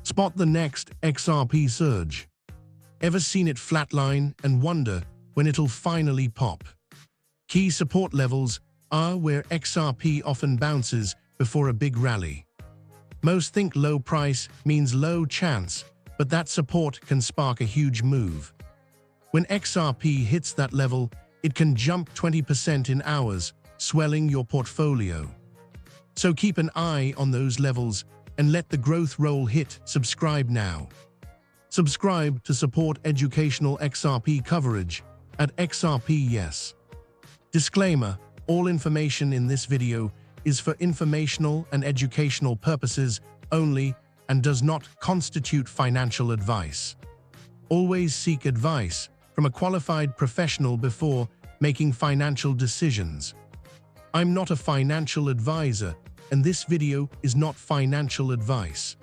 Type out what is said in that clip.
Spot the next XRP surge. Ever seen it flatline and wonder when it'll finally pop? Key support levels are where XRP often bounces before a big rally. Most think low price means low chance, but that support can spark a huge move. When XRP hits that level, it can jump 20% in hours, swelling your portfolio. So keep an eye on those levels and let the growth roll hit. Subscribe now. Subscribe to support educational XRP coverage at XRP Yes. Disclaimer: all information in this video is for informational and educational purposes only and does not constitute financial advice. Always seek advice from a qualified professional before making financial decisions. I'm not a financial advisor, and this video is not financial advice.